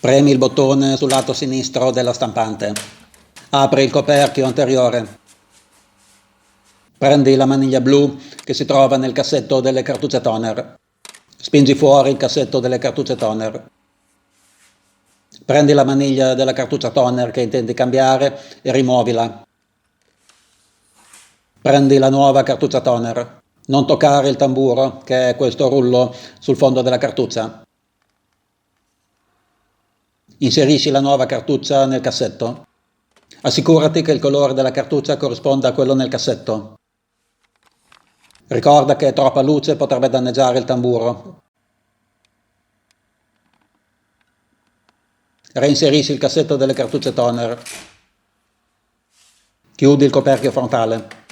Premi il bottone sul lato sinistro della stampante. Apri il coperchio anteriore. Prendi la maniglia blu che si trova nel cassetto delle cartucce toner. Spingi fuori il cassetto delle cartucce toner. Prendi la maniglia della cartuccia toner che intendi cambiare e rimuovila. Prendi la nuova cartuccia toner. Non toccare il tamburo, che è questo rullo sul fondo della cartuccia. Inserisci la nuova cartuccia nel cassetto. Assicurati che il colore della cartuccia corrisponda a quello nel cassetto. Ricorda che troppa luce potrebbe danneggiare il tamburo. Reinserisci il cassetto delle cartucce toner. Chiudi il coperchio frontale.